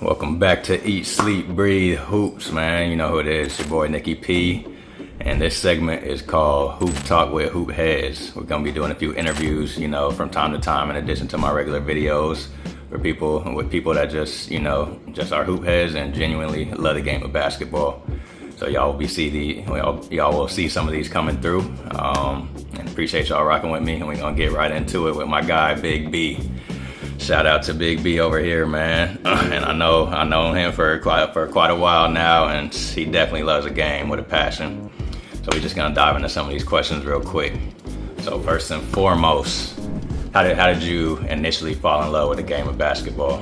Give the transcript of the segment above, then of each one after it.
Welcome back to Eat, Sleep, Breathe, Hoops, man. You know who it is, your boy Nikki P. And this segment is called Hoop Talk with Hoop Heads. We're going to be doing a few interviews, from time to time in addition to my regular videos with people that just are hoop heads and genuinely love the game of basketball. So y'all will see some of these coming through. And appreciate y'all rocking with me. And we're going to get right into it with my guy, Big B. Shout out to Big B over here, man. And I know him for quite a while now, and he definitely loves the game with a passion. So we're just gonna dive into some of these questions real quick. So first and foremost, how did you initially fall in love with the game of basketball?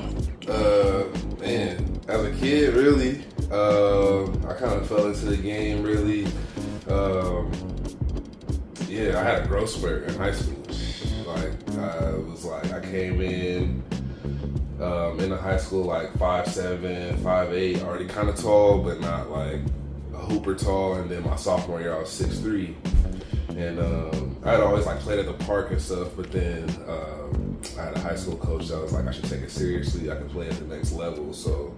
Man, as a kid, really, I kind of fell into the game. Really, I had a growth spurt in high school. I came in the high school like 5'7", 5'8", already kind of tall, but not like a hooper tall. And then my sophomore year, I was 6'3", and I had always played at the park and stuff. But then I had a high school coach that was like, I should take it seriously. I could play at the next level, so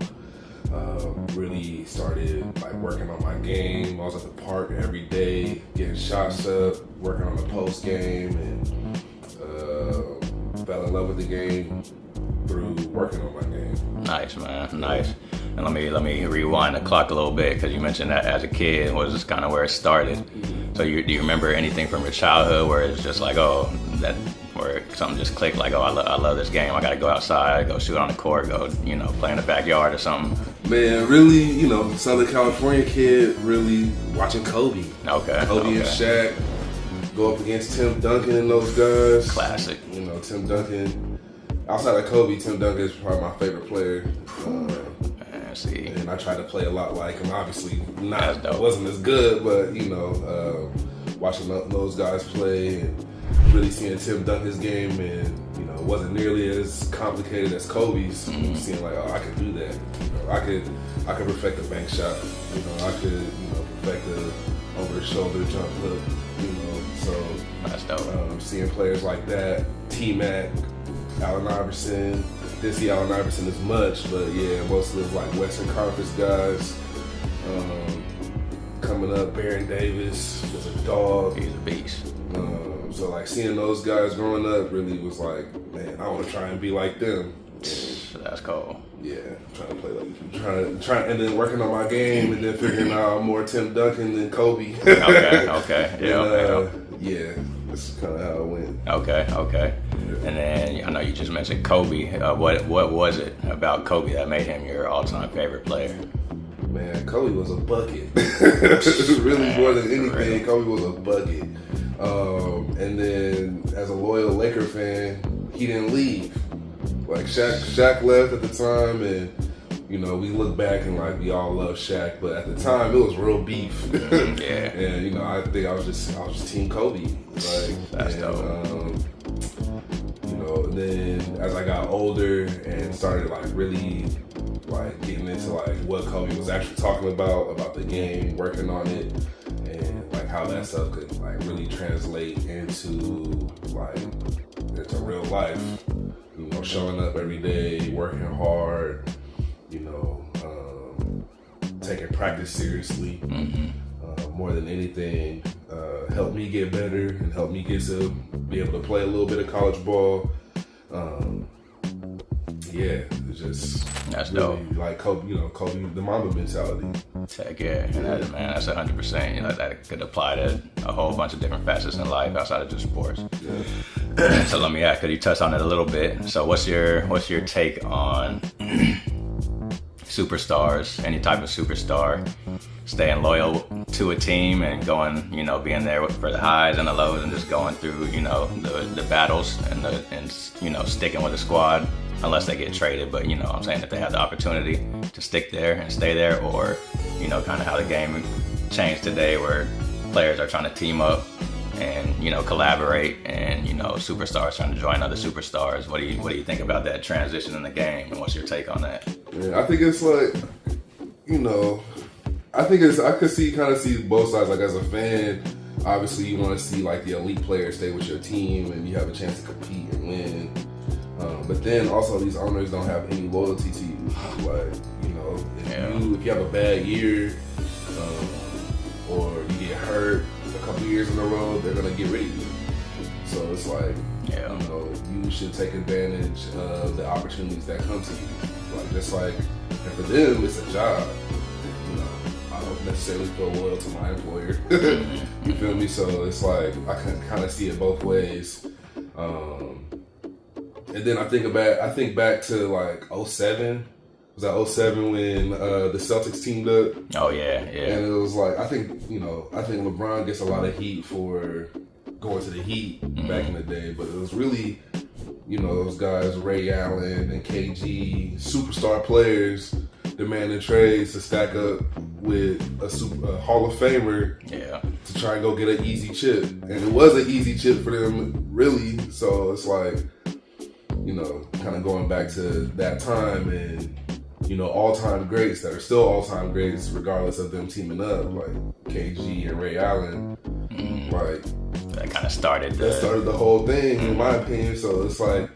really started working on my game. I was at the park every day, getting shots up, working on the post game, and fell in love with the game through working on my game. Nice, man, nice. And let me rewind the clock a little bit, because you mentioned that as a kid was just kind of where it started. So do you remember anything from your childhood where it's just where something just clicked, I love this game, I gotta go outside, go shoot on the court, go play in the backyard or something? Man, really, Southern California kid, really watching Kobe. Kobe and Shaq go up against Tim Duncan and those guys. Classic. Tim Duncan. Outside of Kobe, Tim Duncan is probably my favorite player. And I tried to play a lot like him. Obviously, wasn't as good, but watching those guys play and really seeing Tim Duncan's game, and it wasn't nearly as complicated as Kobe's. Mm-hmm. Seeing I could do that. I could perfect a bank shot. I could perfect a over the shoulder jump hook. So that's dope. Seeing players like that, T-Mac, Allen Iverson. Didn't see Allen Iverson as much, but yeah, mostly it was Western Conference guys. Coming up, Baron Davis was a dog. He's a beast. So seeing those guys growing up really was man, I want to try and be like them. That's cool. Yeah, trying to play trying, and then working on my game, and then figuring out I'm more Tim Duncan than Kobe. Okay. Yeah, that's kind of how it went. Okay. Yeah. And then I know you just mentioned Kobe. What was it about Kobe that made him your all-time favorite player? Man, Kobe was a bucket. Really, more than anything, Kobe was a bucket. And then as a loyal Laker fan, he didn't leave. Shaq left at the time, and we look back and we all love Shaq, but at the time it was real beef. Yeah. And I think I was just Team Kobe. That's dope. And then as I got older and started really getting into what Kobe was actually talking about the game, working on it, and how that stuff could really translate into real life. Showing up every day, working hard, taking practice seriously, more than anything, helped me get better and helped me get to be able to play a little bit of college ball. It's just that's really dope. Kobe, the Mamba mentality. Heck yeah, and that's 100%. That could apply to a whole bunch of different facets in life outside of just sports. Yeah. So let me ask, could you touch on it a little bit? So what's your take on superstars, any type of superstar, staying loyal to a team and going, being there for the highs and the lows, and just going through, the battles and sticking with the squad unless they get traded. But I'm saying if they have the opportunity to stick there and stay there, or kind of how the game changed today, where players are trying to team up and collaborate, and superstars trying to join other superstars. What do you think about that transition in the game, and what's your take on that? Yeah, I think it's I could see both sides. As a fan, obviously you want to see the elite players stay with your team and you have a chance to compete and win. But then also these owners don't have any loyalty to you. Like, you know, if you have a bad year, or you get hurt a couple years in a row, they're gonna get rid of you. So it's like, you know, you should take advantage of the opportunities that come to you. Like, just like, and for them, it's a job. You know, I don't necessarily feel loyal to my employer. You feel me? So it's like, I can kind of see it both ways. And then I think back to like 07. Was that 07 when the Celtics teamed up? Oh yeah. And it was like, I think LeBron gets a lot of heat for going to the Heat back in the day, but it was really, you know, those guys, Ray Allen and KG, superstar players, demanding trades to stack up with a Hall of Famer to try and go get an easy chip. And it was an easy chip for them, really. So it's like, you know, kind of going back to that time and, you know, all-time greats that are still all-time greats regardless of them teaming up, like KG and Ray Allen. Like, that kind of started the whole thing, in my opinion. So it's like,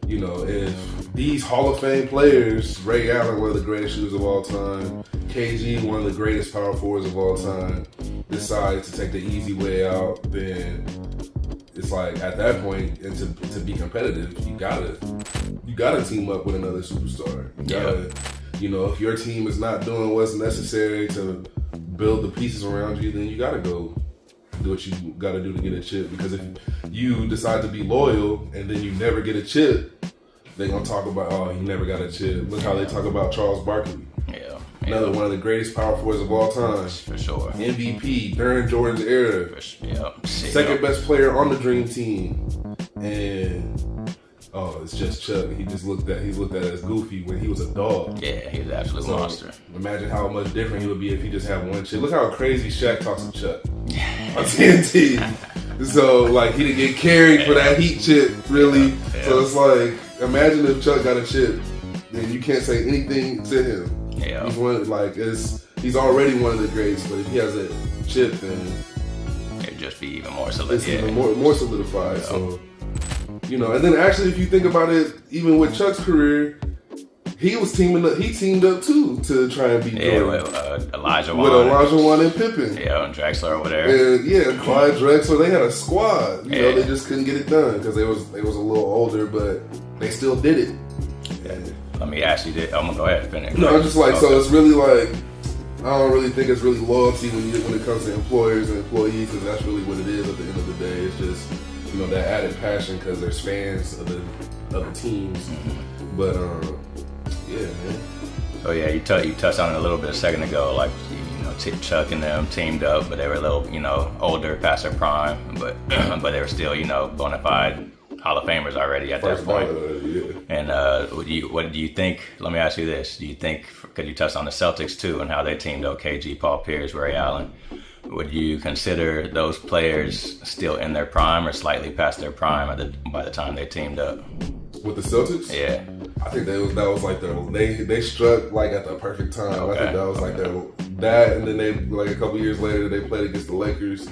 you know, if these Hall of Fame players, Ray Allen, one of the greatest shooters of all time, KG, one of the greatest power forwards of all time, decide to take the easy way out, then it's like, at that point, and to be competitive, you gotta team up with another superstar. You gotta, you know, if your team is not doing what's necessary to build the pieces around you, then you gotta go do what you gotta do to get a chip. Because if you decide to be loyal and then you never get a chip, they're gonna talk about, oh, he never got a chip. Look how they talk about Charles Barkley. Another one of the greatest power forwards of all time. For sure. MVP during Jordan's era. Second best player on the Dream Team. And it's just Chuck. He's looked at as goofy when he was a dog. Yeah, he was an absolute monster. Imagine how much different he would be if he just had one chip. Look how crazy Shaq talks to Chuck on TNT. So like, he didn't get carried for that Heat chip, really. So it's like, imagine if Chuck got a chip and you can't say anything to him. He's he's already one of the greats, but if he has a chip, then it'd just be even more solidified. It's even more solidified. So, you know, and then actually, if you think about it, even with Chuck's career, he teamed up too to try and beat Jordan. With Elijah Wan. With Elijah Wan and Pippen. And Drexler over there. And Clyde Drexler. They had a squad. You know, they just couldn't get it done because they was a little older, but they still did it. Let me ask you this. I'm gonna go ahead and finish. No, I'm just like, so it's really like, I don't really think it's really loyalty when it comes to employers and employees, because that's really what it is at the end of the day. It's just, you know, that added passion because there's fans of the teams. But yeah, man. So yeah, you touched on it a little bit a second ago. Like, you know, Chuck and them teamed up, but they were a little, you know, older, past their prime, but but they were still, you know, bona fide Hall of Famers already at that point. And what do you think? Let me ask you this: do you think, because you touched on the Celtics too and how they teamed up, KG, Paul Pierce, Ray Allen, would you consider those players still in their prime or slightly past their prime by the time they teamed up? With the Celtics? Yeah. I think that was like they struck like at the perfect time. Okay. I think that was like that, and then they, like, a couple years later they played against the Lakers.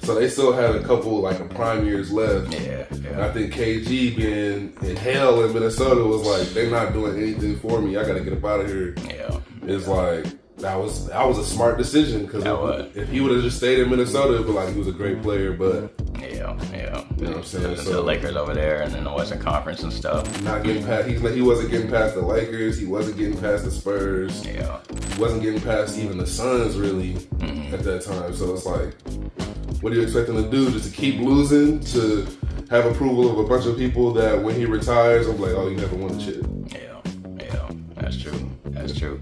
So they still had a couple of prime years left. Yeah. And I think KG being in hell in Minnesota was like, they're not doing anything for me. I got to get up out of here. Yeah. It's like, that was a smart decision, because if he would have just stayed in Minnesota, it'd be like he was a great player, but you know what I'm saying? So the Lakers over there and in the Western Conference and stuff. Not getting past. He wasn't getting past the Lakers. He wasn't getting past the Spurs. Yeah. He wasn't getting past even the Suns really at that time. So it's like, what are you expecting to do? Just to keep losing, to have approval of a bunch of people that when he retires, I'm like, oh, you never won a chip. Yeah. That's true.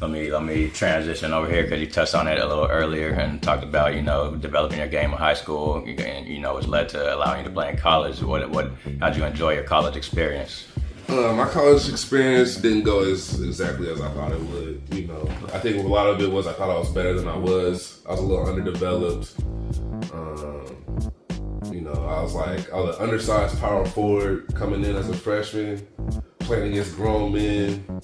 Let me transition over here, because you touched on it a little earlier and talked about, you know, developing your game in high school, and, you know, it's led to allowing you to play in college. How'd you enjoy your college experience? My college experience didn't go exactly as I thought it would. You know, I think a lot of it was I thought I was better than I was. I was a little underdeveloped. You know, I was an undersized power forward coming in as a freshman, playing against grown men.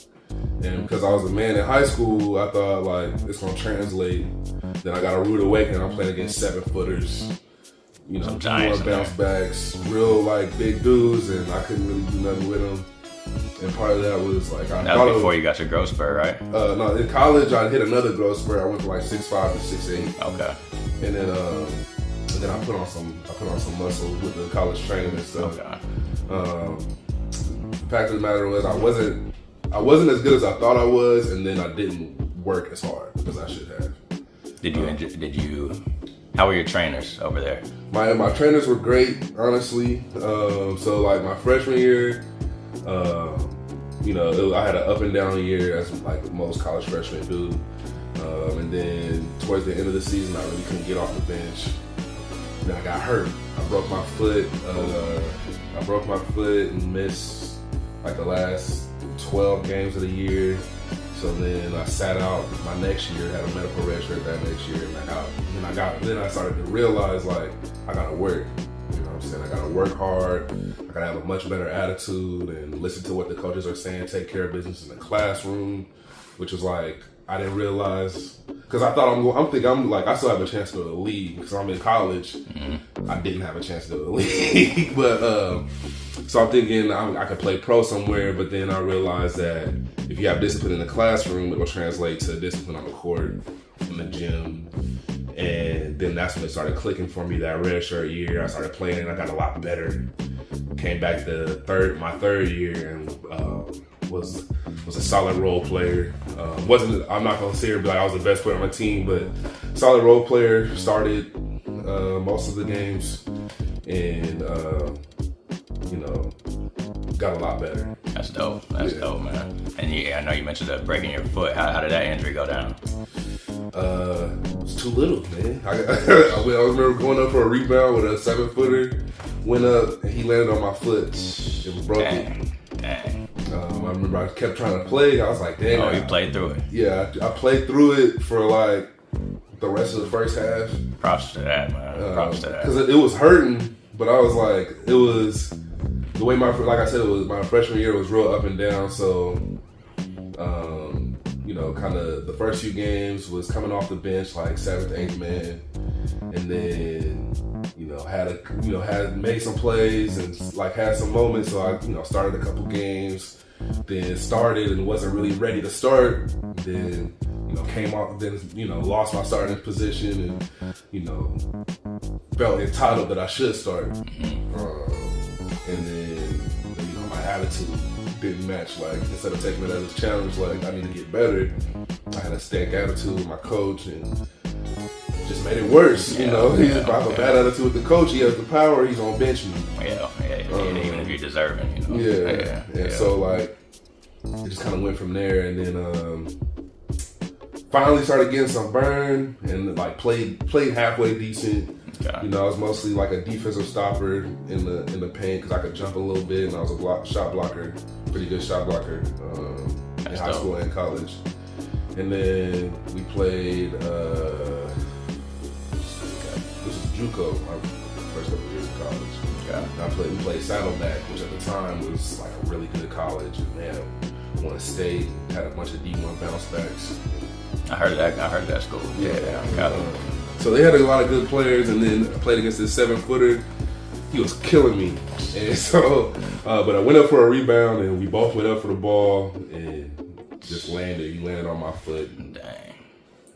And because I was a man in high school, I thought, like, it's going to translate. Then I got a rude awakening. I'm playing against 7-footers, some giants bounce backs, real like big dudes, and I couldn't really do nothing with them. And part of that was like that was before you got your growth spurt, right? No, in college I hit another growth spurt. I went from like 6'5" to 6'8". Okay. And then I put on some muscle with the college training and stuff. Okay. The fact of the matter was I wasn't as good as I thought I was, and then I didn't work as hard as I should have. How were your trainers over there? My trainers were great, honestly. So like my freshman year, I had an up and down year as like most college freshmen do. And then towards the end of the season, I really couldn't get off the bench. Then I got hurt. I broke my foot and missed like the last 12 games of the year. So then I sat out my next year, had a medical red shirt that next year, and then I started to realize like I gotta work. You know what I'm saying? I gotta work hard. I gotta have a much better attitude and listen to what the coaches are saying, take care of business in the classroom, which was like I didn't realize, because I thought I still have a chance to go to the league because I'm in college. Mm-hmm. I didn't have a chance to go to the league, but so I'm thinking I could play pro somewhere. But then I realized that if you have discipline in the classroom, it will translate to discipline on the court, in the gym, and then that's when it started clicking for me. That red shirt year, I started playing, and I got a lot better. Came back my third year and was a solid role player. I'm not gonna sit here and be like I was the best player on my team, but solid role player. Started most of the games, and got a lot better. That's dope. That's dope, man. And I know you mentioned breaking your foot. How did that injury go down? It was too little, man. I remember going up for a rebound with a 7-footer. Went up and he landed on my foot. It was broken. Dang. I remember I kept trying to play. I was like, dang. Oh, you played through it. Yeah, I played through it for like the rest of the first half. Props to that, man. Props to that. Because it was hurting, but I was like, it was the way like I said, it was my freshman year was real up and down. So, kind of the first few games was coming off the bench like 7th, 8th man, and then had made some plays and like had some moments. So I started a couple games, then started and wasn't really ready to start. Then came off, then lost my starting position and felt entitled that I should start. And then my attitude didn't match. Like instead of taking it as a challenge, like I need to get better, I had a stank attitude with my coach and just made it worse. If I have a bad attitude with the coach, he has the power, he's gonna bench me. Even if you're deserving, And so like it just kind of went from there, and then finally started getting some burn and like played halfway decent. Okay. I was mostly like a defensive stopper in the paint because I could jump a little bit, and I was a shot blocker, pretty good shot blocker in high school and college. And then we played. This was JUCO, my first couple of years of college. Okay. We played Saddleback, which at the time was like a really good college, and they had won a state, had a bunch of D1 bounce backs. I heard that school. So they had a lot of good players, and then I played against this 7-footer. He was killing me, and so but I went up for a rebound, and we both went up for the ball, and just landed. He landed on my foot. Dang.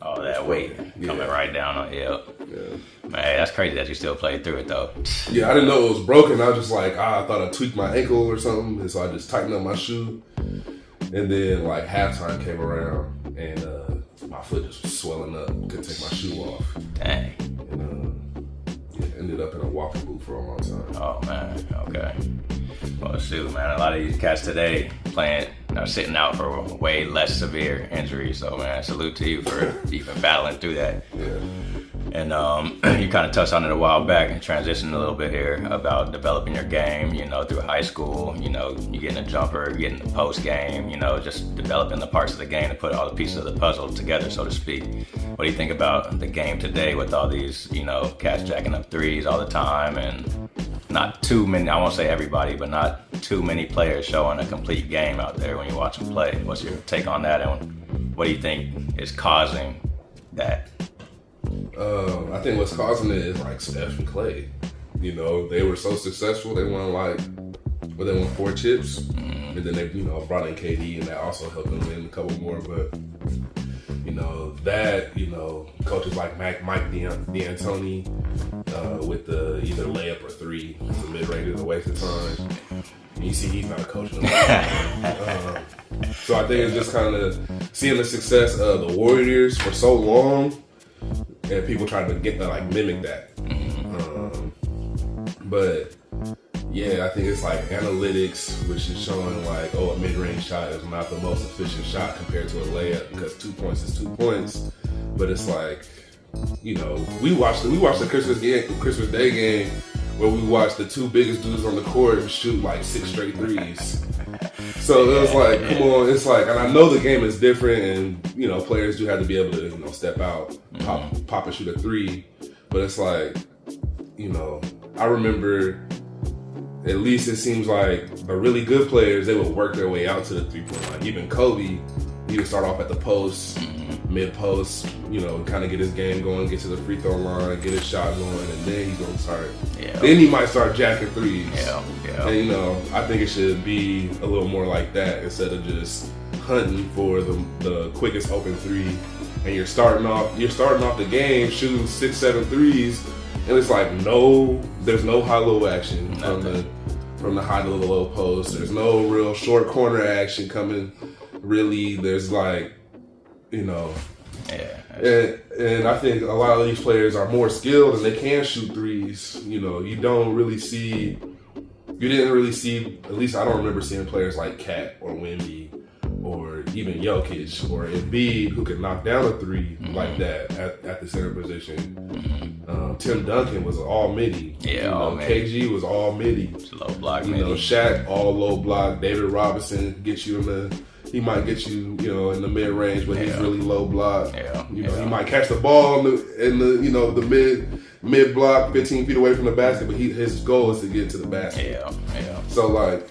All that weight coming right down on you. Yeah. Man, that's crazy that you still played through it though. Yeah, I didn't know it was broken. I was just like, I thought I tweaked my ankle or something, and so I just tightened up my shoe. And then like halftime came around, and my foot just was swelling up. Couldn't take my shoe off. Dang. And ended up in a walking boot for a long time. Oh man, okay. Well, shoot, man. A lot of these cats today are sitting out for way less severe injuries. So, man, salute to you for even battling through that. Yeah. And you kind of touched on it a while back and transitioned a little bit here about developing your game, through high school, you getting a jumper, getting the post game, just developing the parts of the game to put all the pieces of the puzzle together, so to speak. What do you think about the game today with all these, cats jacking up threes all the time and not too many, I won't say everybody, but not too many players showing a complete game out there when you watch them play? What's your take on that, and what do you think is causing that? I think what's causing it is like Steph and Clay. You know, they were so successful. They won they won 4 chips, and then they brought in KD, and that also helped them win a couple more. But coaches like Mike D'Antoni with the either layup or 3, the mid range is a waste of time. And you see, he's not a coach no more. So I think it's just kind of seeing the success of the Warriors for so long, and people trying to mimic that. But yeah, I think it's like analytics, which is showing like, a mid-range shot is not the most efficient shot compared to a layup because 2 points is 2 points. But it's like, we watched the Christmas Day game where we watched the 2 biggest dudes on the court shoot like 6 straight threes. So it was like, come on, it's like, and I know the game is different, and players do have to be able to step out, pop and shoot a 3. But it's like, I remember, at least it seems like the really good players, they would work their way out to the 3-point line. Even Kobe, he would start off at the post, mid-post, kind of get his game going, get to the free throw line, get his shot going, and then he's going to start. Yeah. Then he might start jacking threes. Yeah. And, I think it should be a little more like that instead of just hunting for the quickest open 3. And you're starting off the game shooting 6, 7 threes. And it's like, there's no high-low action from the high to the low post. There's no real short corner action coming. Really, there's like, Yeah. And I think a lot of these players are more skilled and they can shoot threes. You didn't really see, at least I don't remember seeing players like Cat or Wemby or even Jokic or Embiid who could knock down a 3 like that at the center position. Tim Duncan was all midi. KG was all midi. Low block midi. Shaq all low block. David Robinson he might get you, in the mid range, but he's really low block. He might catch the ball in the mid block, 15 feet away from the basket, but his goal is to get to the basket. So like,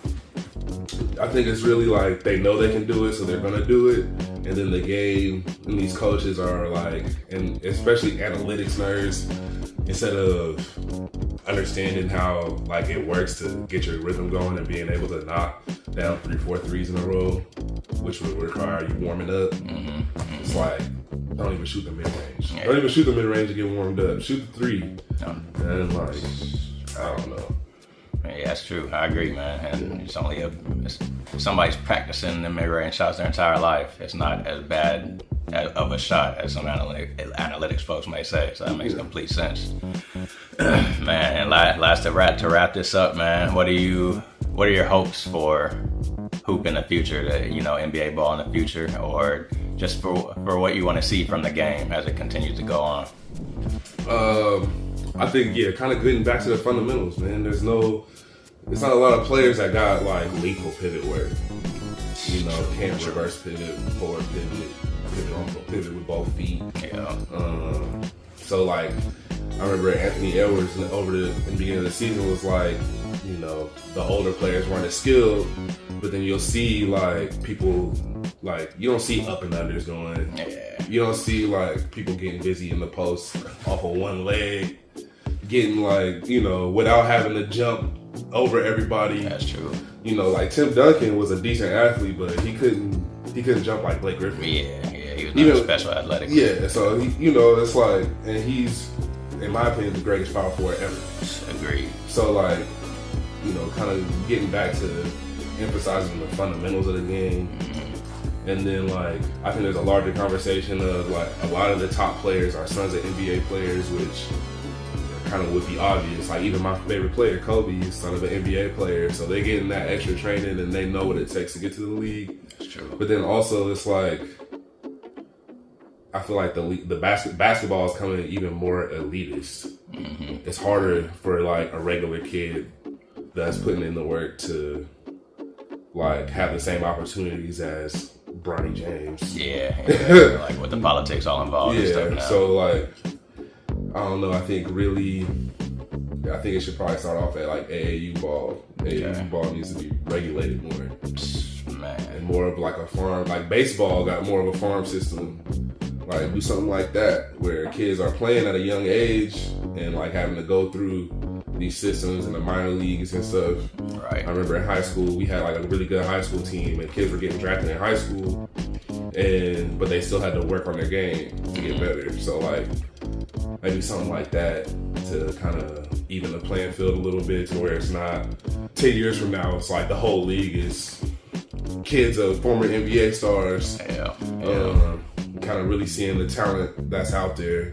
I think it's really like they know they can do it, so they're gonna do it. And then the game and these coaches are like, and especially analytics nerds, instead of understanding how like it works to get your rhythm going and being able to knock down 3-4 threes in a row, which would require you warming up. It's like, don't even shoot the mid range. Don't even shoot the mid range to get warmed up. Shoot the 3. And like, I don't know. Yeah, that's true. I agree, man. And it's only if somebody's practicing the mid-range shots their entire life, it's not as bad of a shot as some analytics folks may say. So that makes complete sense, man. And last to wrap this up, man. What are your hopes for hoop in the future? NBA ball in the future, or just for what you want to see from the game as it continues to go on? I think, kind of getting back to the fundamentals, man. There's not a lot of players that got like lethal pivot work. Can't reverse pivot, forward pivot with both feet. So like, I remember Anthony Edwards in the beginning of the season was like, the older players weren't as skilled, but then you'll see like people, like you don't see up and unders going. You don't see like people getting busy in the post off of one leg, getting like, without having to jump over everybody. That's true. Like Tim Duncan was a decent athlete, but he couldn't jump like Blake Griffin. He was not special athletic. So it's like, and he's, in my opinion, the greatest power forward ever. Agreed. So like, kind of getting back to emphasizing the fundamentals of the game. And then like, I think there's a larger conversation of like, a lot of the top players are sons of NBA players, which kind of would be obvious. Like even my favorite player, Kobe, is son of an NBA player, so they're getting that extra training and they know what it takes to get to the league. That's true. But then also it's like, I feel like the basketball is coming even more elitist. It's harder for like a regular kid that's putting in the work to like have the same opportunities as Bronny James. Like with the politics all involved. And stuff now. So like, I don't know. I think it should probably start off at like AAU ball. AAU ball needs to be regulated more, man, and more of like a farm. Like baseball got more of a farm system. like do something like that where kids are playing at a young age and like having to go through these systems in the minor leagues and stuff. Right. I remember in high school we had like a really good high school team and kids were getting drafted in high school, but they still had to work on their game to get better. So like maybe something like that to kind of even the playing field a little bit to where it's not 10 years from now it's like the whole league is kids of former NBA stars. Yeah. Kind of really seeing the talent that's out there.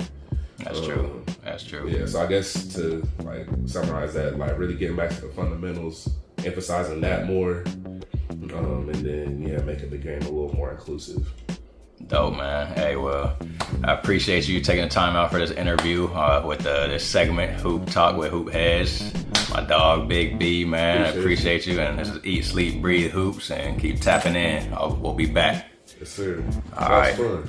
That's true. That's true. Yeah, so I guess to like summarize that, like really getting back to the fundamentals, emphasizing that more, and then making the game a little more inclusive. Dope, man. Hey, well, I appreciate you taking the time out for this interview with this segment, Hoop Talk with Hoop Heads. My dog, Big B, man. I appreciate you. And this is Eat, Sleep, Breathe Hoops, and keep tapping in. We'll be back. Yes, sir. All right. Fun.